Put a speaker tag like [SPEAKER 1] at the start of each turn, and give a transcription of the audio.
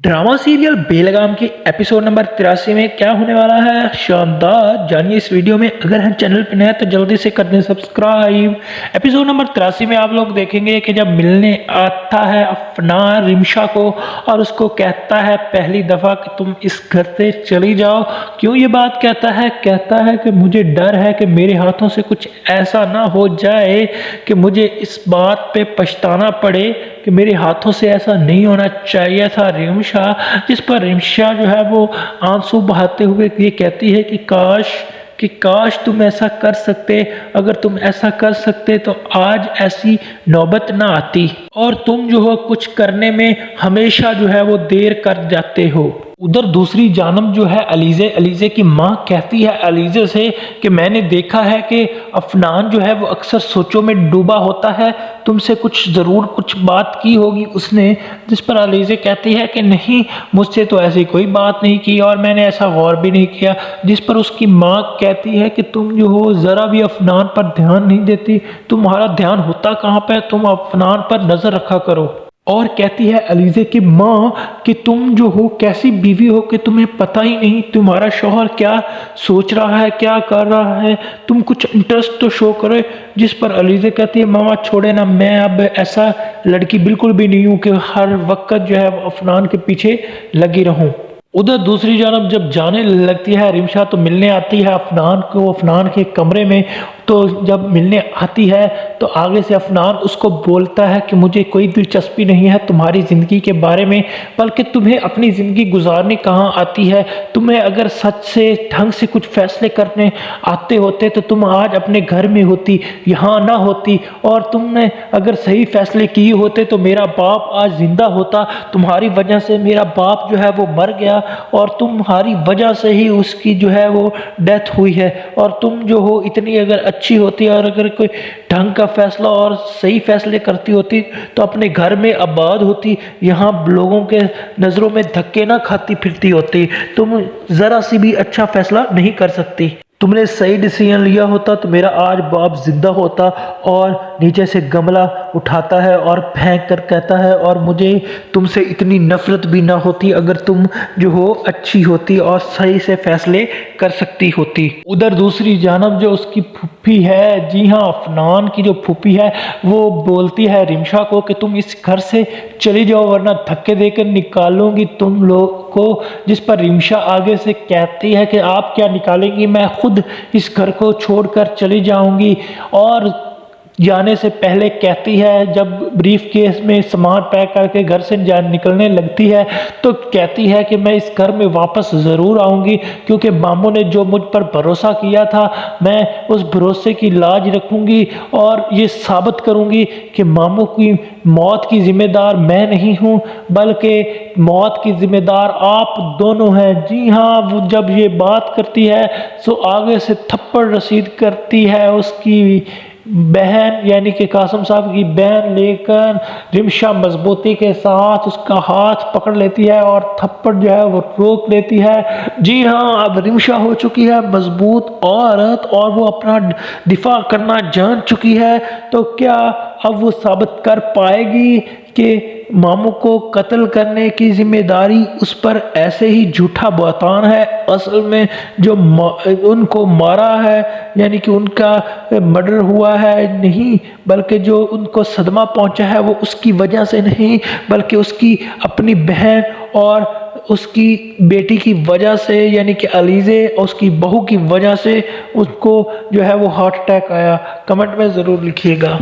[SPEAKER 1] Drama serial बेलगाम के episode number 83 में क्या होने वाला है शानदार जानिए इस वीडियो में। अगर हम चैनल पर नए हैं तो जल्दी से कर दें सब्सक्राइब। एपिसोड नंबर 83 में आप लोग देखेंगे कि जब मिलने आता है अफनान रिमशा को और उसको कहता है पहली दफ़ा कि तुम इस घर से चली जाओ। क्यों ये बात कहता है कि मुझे डर है कि मेरे हाथों से कुछ ऐसा ना हो जाए कि मुझे इस बात पे पछताना पड़े कि मेरे हाथों से ऐसा नहीं होना चाहिए था रिमशा। जिस पर रिमशा जो है वो आंसू बहाते हुए ये कहती है कि काश तुम ऐसा कर सकते। अगर तुम ऐसा कर सकते तो आज ऐसी नौबत ना आती और तुम जो हो कुछ करने में हमेशा जो है वो देर कर जाते हो। उधर दूसरी जानब जो है अलीज़े की माँ कहती है अलीज़े से कि मैंने देखा है कि अफनान जो है वो अक्सर सोचों में डूबा होता है, तुमसे ज़रूर कुछ बात की होगी उसने। जिस पर अलीज़े कहती है कि नहीं, मुझसे तो ऐसी कोई बात नहीं की और मैंने ऐसा गौर भी नहीं किया। जिस पर उसकी माँ कहती है कि तुम जो हो ज़रा भी अफनान पर ध्यान नहीं देती, तुम्हारा ध्यान होता कहाँ पे, तुम अफनान पर नज़र रखा करो। और कहती है अलीज़े की माँ कि तुम जो हो कैसी बीवी हो कि तुम्हें पता ही नहीं तुम्हारा शौहर क्या सोच रहा है, क्या कर रहा है, तुम कुछ इंटरेस्ट तो शो करो। जिस पर अलीज़े कहती है मामा छोड़े ना, मैं अब ऐसा लड़की बिल्कुल भी नहीं हूँ कि हर वक्त जो है अफनान के पीछे लगी रहूँ। उधर दूसरी जानब जब जाने लगती है रिमशा तो मिलने आती है अफनान को अफनान के कमरे में। तो जब मिलने आती है तो आगे से अफनान उसको बोलता है कि मुझे कोई दिलचस्पी नहीं है तुम्हारी ज़िंदगी के बारे में, बल्कि तुम्हें अपनी ज़िंदगी गुजारनी कहाँ आती है। तुम्हें अगर सच से ढंग से कुछ फैसले करने आते होते तो तुम आज अपने घर में होती, यहाँ ना होती। और तुमने अगर सही फैसले किए होते तो मेरा बाप आज ज़िंदा होता। तुम्हारी वजह से मेरा बाप जो है वो मर गया और तुम्हारी वजह से ही उसकी जो है वो डेथ हुई है। और तुम जो हो इतनी अगर अच्छी होती और अगर कोई ढंग का फैसला और सही फैसले करती होती तो अपने घर में आबाद होती, यहाँ लोगों के नज़रों में धक्के ना खाती फिरती होती। तुम ज़रा सी भी अच्छा फैसला नहीं कर सकती। तुमने सही डिसीजन लिया होता तो मेरा आज बाप जिंदा होता। और नीचे से गमला उठाता है और फेंक कर कहता है और मुझे तुमसे इतनी नफरत भी ना होती अगर तुम जो हो अच्छी होती और सही से फैसले कर सकती होती। उधर दूसरी जानब जो उसकी फूफी है, जी हाँ अफनान की जो फूफी है, वो बोलती है रिमशा को कि तुम इस घर से चली जाओ वरना धक्के देकर निकालूंगी तुम लोग को। जिस पर रिमशा आगे से कहती है कि आप क्या निकालेंगी, मैं खुद इस घर को छोड़कर चली जाऊंगी। और जाने से पहले कहती है जब ब्रीफ केस में सामान पैक करके घर से निकलने लगती है तो कहती है कि मैं इस घर में वापस ज़रूर आऊँगी क्योंकि मामू ने जो मुझ पर भरोसा किया था मैं उस भरोसे की लाज रखूँगी और ये साबित करूँगी कि मामू की मौत की ज़िम्मेदार मैं नहीं हूँ बल्कि मौत की ज़िम्मेदार आप दोनों हैं। जी हाँ, वो जब ये बात करती है तो आगे से थप्पड़ रसीद करती है उसकी बहन यानी कि कासिम साहब की बहन, लेकर रिमशा मजबूती के साथ उसका हाथ पकड़ लेती है और थप्पड़ जो है वो रोक लेती है। जी हाँ, अब रिमशा हो चुकी है मजबूत औरत और वो अपना दिफा करना जान चुकी है। तो क्या अब वो साबित कर पाएगी कि मामू को कत्ल करने की जिम्मेदारी उस पर ऐसे ही झूठा बहतान है, असल में जो उनको मारा है यानी कि उनका मर्डर हुआ है नहीं, बल्कि जो उनको सदमा पहुंचा है वो उसकी वजह से नहीं बल्कि उसकी अपनी बहन और उसकी बेटी की वजह से यानी कि अलीज़े और उसकी बहू की वजह से उसको जो है वो हार्ट अटैक आया। कमेंट में ज़रूर लिखिएगा।